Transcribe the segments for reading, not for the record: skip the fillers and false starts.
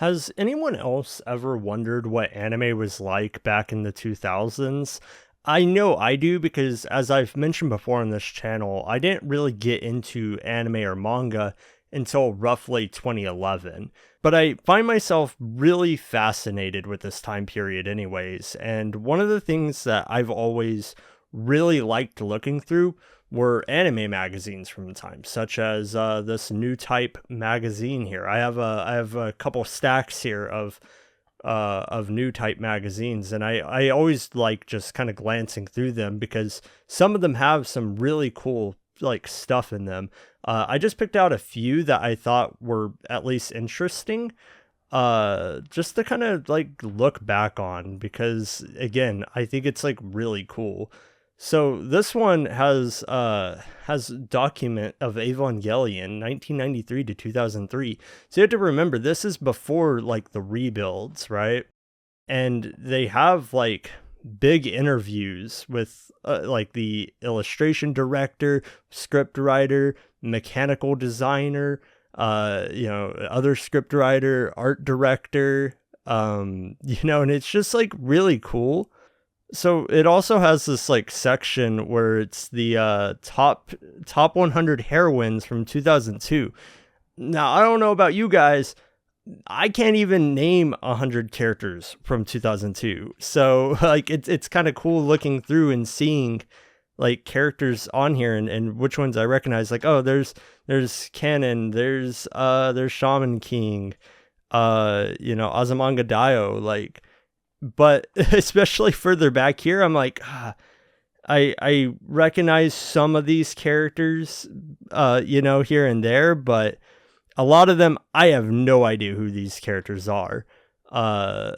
Has anyone else ever wondered what anime was like back in the 2000s? I know I do because, as I've mentioned before on this channel, I didn't really get into anime or manga until roughly 2011. But I find myself really fascinated with this time period, anyways. And one of the things that I've always really liked looking through were anime magazines from the time, such as this Newtype magazine here. I have a couple stacks here of Newtype magazines, and I always like just kind of glancing through them because some of them have some really cool like stuff in them. I just picked out a few that I thought were at least interesting, just to kind of like look back on because again, I think it's like really cool. So this one has document of Evangelion 1993 to 2003. So you have to remember this is before like the rebuilds, right? And they have like big interviews with like the illustration director, script writer, mechanical designer, other script writer, art director, and it's just like really cool. So it also has this like section where it's the top 100 heroines from 2002. Now, I don't know about you guys, I can't even name 100 characters from 2002. So like it's kind of cool looking through and seeing like characters on here and which ones I recognize. Like, oh, there's Canon, there's Shaman King, Azumanga Daioh, like. But especially further back here, I'm like, I recognize some of these characters, here and there, but a lot of them, I have no idea who these characters are. So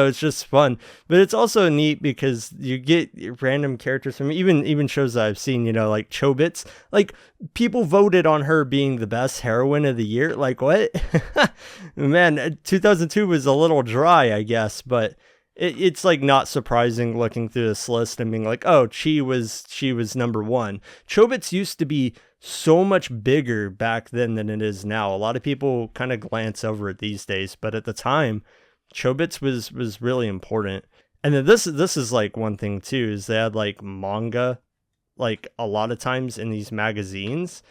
it's just fun, but it's also neat because you get random characters from even shows that I've seen, like Chobits, like people voted on her being the best heroine of the year. Like what? Man, 2002 was a little dry, I guess, but it's like not surprising looking through this list and being like, oh, she was number one. Chobits used to be so much bigger back then than it is now. A lot of people kind of glance over it these days, but at the time, Chobits was really important. And then this is like one thing too, is they had like manga, like a lot of times in these magazines,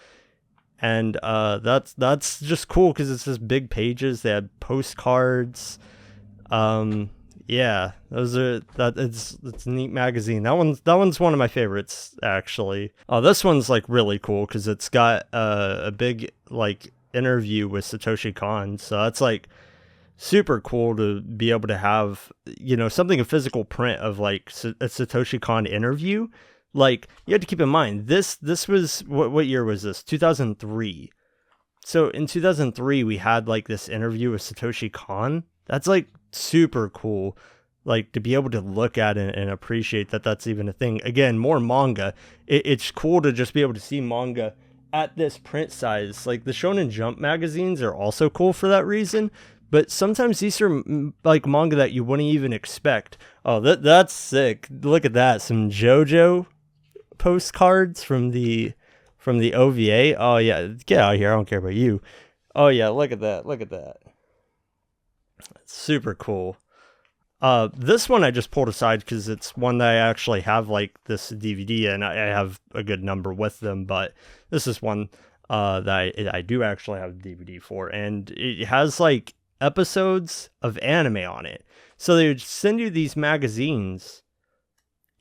and that's just cool because it's just big pages. They had postcards. Yeah, it's a neat magazine. That one's one of my favorites actually. This one's like really cool because it's got a big like interview with Satoshi Kon. So that's like super cool to be able to have something in physical print of like a Satoshi Kon interview. Like you have to keep in mind this was what year was this? 2003. So in 2003 we had like this interview with Satoshi Kon. That's like super cool, like to be able to look at it and appreciate that that's even a thing. Again, more manga. It's cool to just be able to see manga at this print size. Like the Shonen Jump magazines are also cool for that reason, but sometimes these are like manga that you wouldn't even expect. Oh, that's sick. Look at that. Some JoJo postcards from the OVA. Oh yeah, get out of here. I don't care about you. Oh yeah, look at that. Look at that. Super cool. This one I just pulled aside because it's one that I actually have like this DVD and I have a good number with them, but this is one that I do actually have the DVD for, and it has like episodes of anime on it. So they would send you these magazines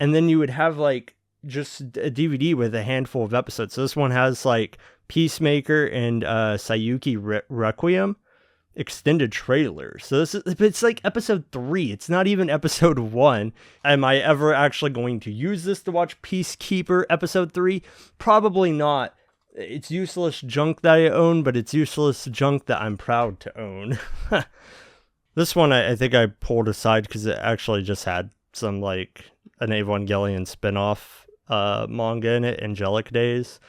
and then you would have like just a DVD with a handful of episodes. So this one has like Peacemaker and Sayuki Requiem extended trailer. So it's like episode 3. It's not even episode 1. Am I ever actually going to use this to watch Peacekeeper episode 3? Probably not. It's useless junk that I own, but it's useless junk that I'm proud to own. This one I think I pulled aside because it actually just had some like an Evangelion spinoff manga in it, Angelic Days.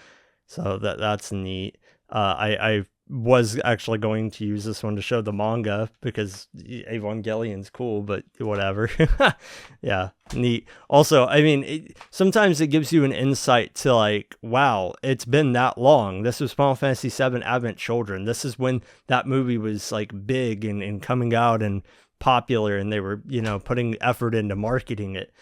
So that's neat. I was actually going to use this one to show the manga because Evangelion's cool, but whatever. Yeah, neat. Also, I mean, sometimes it gives you an insight to like, wow, it's been that long. This was Final Fantasy VII Advent Children. This is when that movie was like big and coming out and popular, and they were, putting effort into marketing it.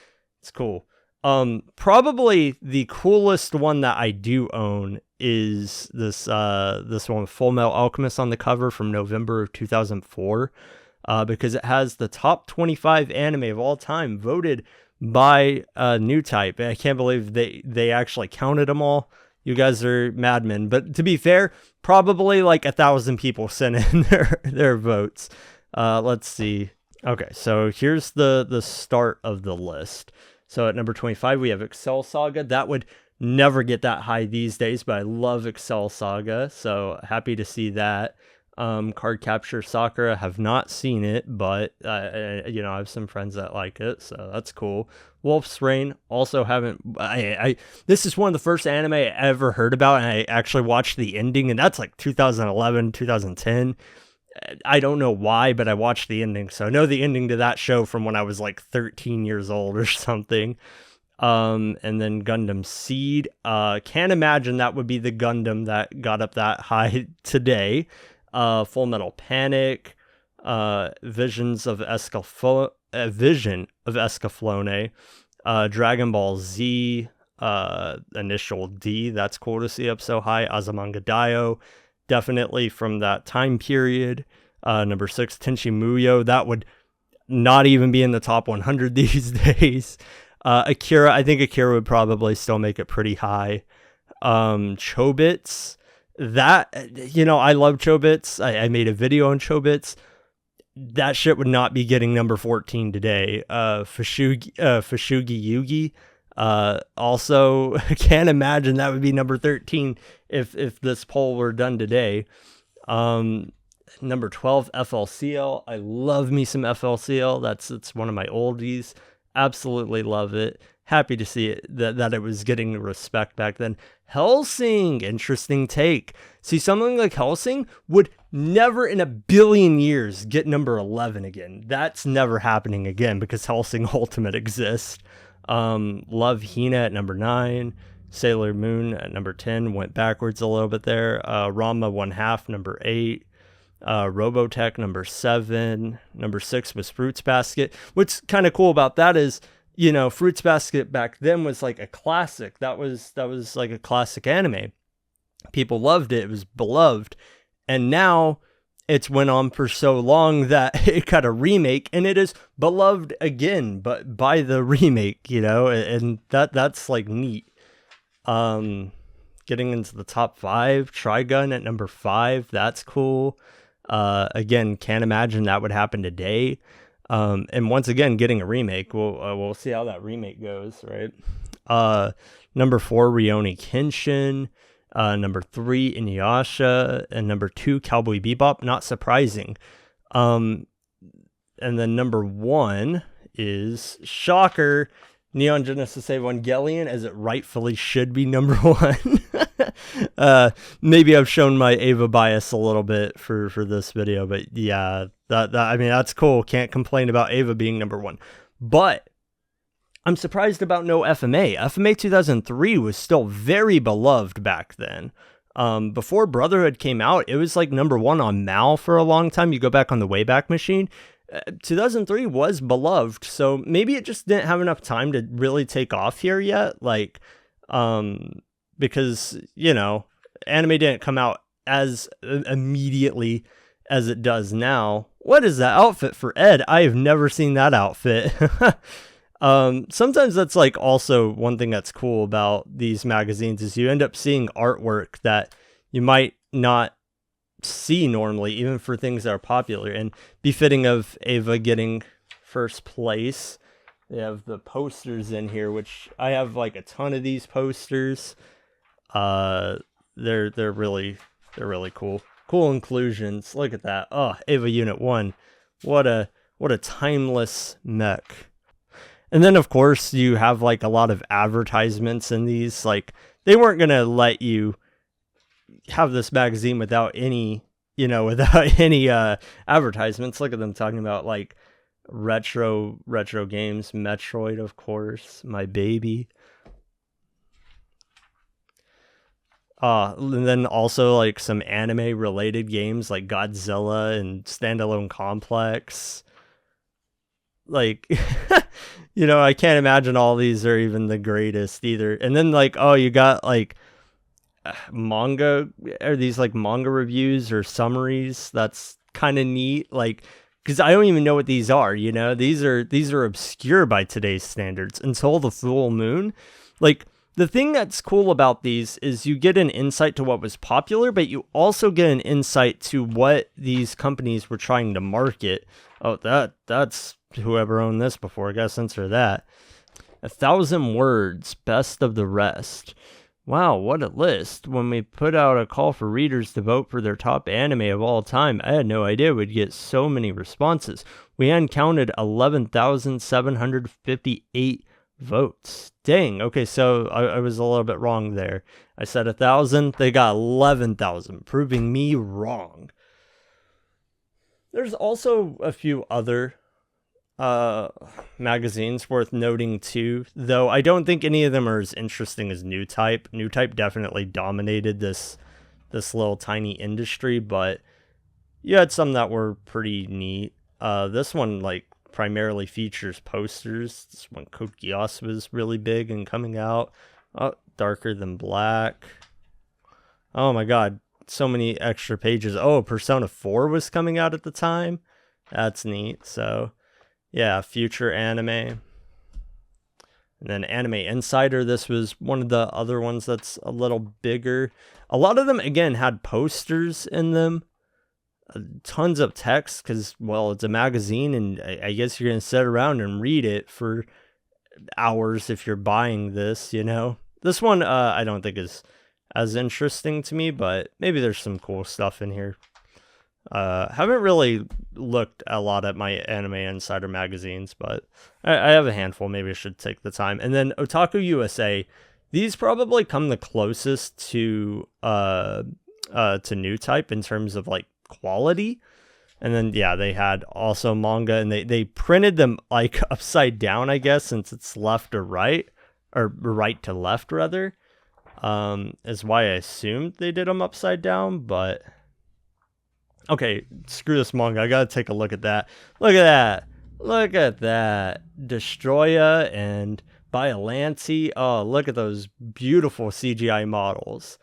It's cool. Probably the coolest one that I do own is this one with Full Metal Alchemist on the cover from November of 2004, because it has the top 25 anime of all time voted by Newtype. I can't believe they actually counted them all. You guys are madmen, but to be fair, probably like 1,000 people sent in their votes. Let's see. Okay, so here's the start of the list. So at number 25, we have Excel Saga. That would never get that high these days, but I love Excel Saga, so happy to see that. Card Capture Sakura, have not seen it, but I have some friends that like it, so that's cool. Wolf's Rain, also haven't. This is one of the first anime I ever heard about, and I actually watched the ending, and that's like 2011, 2010. I don't know why, but I watched the ending, so I know the ending to that show from when I was like 13 years old or something. And then Gundam Seed. Can't imagine that would be the Gundam that got up that high today. Full Metal Panic. Vision of Escaflowne. Dragon Ball Z. Initial D. That's cool to see up so high. Azumanga Daioh. Definitely from that time period. Number 6, Tenchi Muyo. That would not even be in the top 100 these days. Akira, I think Akira would probably still make it pretty high. Chobits. That, I love Chobits. I made a video on Chobits. That shit would not be getting number 14 today. Fashugi Yugi. Also, can't imagine that would be number 13 if this poll were done today. Number 12, FLCL. I love me some FLCL. It's one of my oldies. Absolutely love it. Happy to see it that it was getting respect back then. Hellsing, interesting take. See, something like Hellsing would never in a billion years get number 11 again. That's never happening again because Hellsing Ultimate exists. Love Hina at number 9. Sailor Moon at number 10, went backwards a little bit there. Rama 1/2, number 8. Robotech, number 7. Number 6 was Fruits Basket. What's kind of cool about that is, Fruits Basket back then was like a classic. That was like a classic anime. People loved it. It was beloved. And now it's went on for so long that it got a remake, and it is beloved again, but by the remake, and that's like neat. Getting into the top 5, Trigun at number 5. That's cool. Again, can't imagine that would happen today. And once again, getting a remake. We'll see how that remake goes, right? Number 4, Rurouni Kenshin. Number 3, Inuyasha. And number 2, Cowboy Bebop. Not surprising. And then number 1 is, shocker, Neon Genesis Evangelion, as it rightfully should be number 1. Maybe I've shown my Eva bias a little bit for this video, but yeah, that's cool. Can't complain about Eva being number 1. But I'm surprised about no FMA. FMA 2003 was still very beloved back then. Before Brotherhood came out, it was like number 1 on Mal for a long time. You go back on the Wayback Machine. 2003 was beloved, so maybe it just didn't have enough time to really take off here yet. Because, anime didn't come out as immediately as it does now. What is that outfit for Ed? I have never seen that outfit. Sometimes that's like also one thing that's cool about these magazines is you end up seeing artwork that you might not see normally, even for things that are popular, and befitting of Ava getting first place. They have the posters in here, which I have like a ton of these posters. They're really cool. Cool inclusions. Look at that. Oh, Ava Unit 1. What a timeless mech. And then of course you have like a lot of advertisements in these. Like, they weren't gonna let you have this magazine without any, without any advertisements. Look at them talking about like retro games, Metroid, of course, my baby. And then also like some anime related games like Godzilla and Standalone Complex. Like, I can't imagine all these are even the greatest either. And then like, oh, you got like manga, are these like manga reviews or summaries? That's kind of neat. Like, because I don't even know what these are. These are obscure by today's standards. Until the Full Moon, like. The thing that's cool about these is you get an insight to what was popular, but you also get an insight to what these companies were trying to market. Oh, that's whoever owned this before. I gotta censor that. 1,000 words, best of the rest. Wow, what a list. When we put out a call for readers to vote for their top anime of all time, I had no idea we'd get so many responses. We counted 11,758 votes. Dang. Okay, so I was a little bit wrong there. I said 1,000. They got 11,000, proving me wrong. There's also a few other magazines worth noting too, though I don't think any of them are as interesting as Newtype. Newtype definitely dominated this little tiny industry, but you had some that were pretty neat. This one like primarily features posters. This one, Code Geass, was really big and coming out. Oh, Darker Than Black. Oh my god, so many extra pages. Oh, Persona 4 was coming out at the time. That's neat. So yeah, future anime. And then Anime Insider, this was one of the other ones that's a little bigger. A lot of them again had posters in them. Tons of text because, well, it's a magazine, and I guess you're going to sit around and read it for hours if you're buying this, This one I don't think is as interesting to me, but maybe there's some cool stuff in here. Haven't really looked a lot at my Anime Insider magazines, but I have a handful. Maybe I should take the time. And then Otaku USA, these probably come the closest to Newtype in terms of like quality. And then yeah, they had also manga, and they printed them like upside down, I guess, since it's left to right, or right to left rather, is why I assumed they did them upside down. But okay, screw this manga, I gotta take a look at that. Look at that Destroya and Biollante. Oh, look at those beautiful CGI models.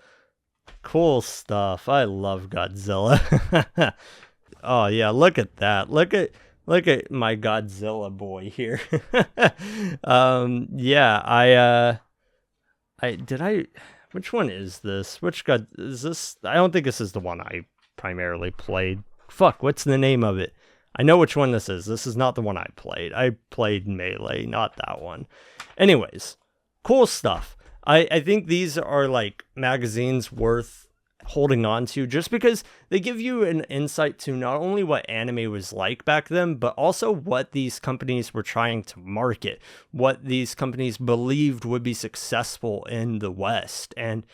Cool stuff. I love Godzilla. Oh yeah, look at that. Look at my Godzilla boy here. Yeah, which one is this? Which god is this? I don't think this is the one I primarily played. Fuck, what's the name of it? I know which one this is. This is not the one I played. I played Melee, not that one. Anyways, cool stuff. I think these are like magazines worth holding on to, just because they give you an insight to not only what anime was like back then, but also what these companies were trying to market, what these companies believed would be successful in the West. And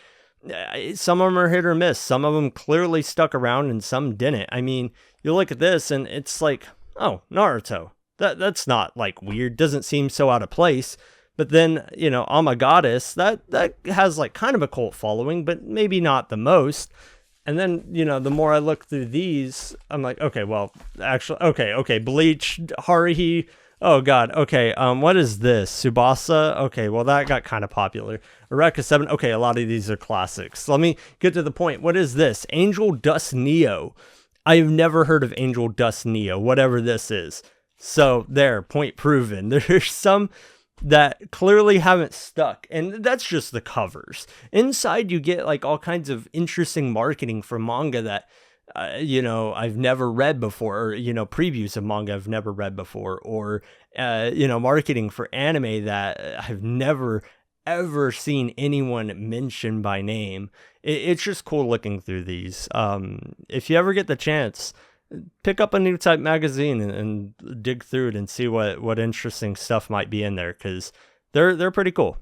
some of them are hit or miss. Some of them clearly stuck around and some didn't. I mean, you look at this and it's like, oh, Naruto. That's not like weird, doesn't seem so out of place. But then, I'm a Goddess, that has like kind of a cult following, but maybe not the most. And then, the more I look through these, I'm like, okay, well, actually, okay, Bleach, Haruhi, oh god, okay, what is this? Tsubasa? Okay, well, that got kind of popular. Eureka 7, okay, a lot of these are classics. Let me get to the point. What is this? Angel Dust Neo. I've never heard of Angel Dust Neo, whatever this is. So, there, point proven. There's some that clearly haven't stuck, and that's just the covers. Inside you get like all kinds of interesting marketing for manga that I've never read before, or previews of manga I've never read before, or marketing for anime that I've never ever seen anyone mention by name. It's just cool looking through these. If you ever get the chance, pick up a Newtype magazine and dig through it and see what interesting stuff might be in there, because they're pretty cool.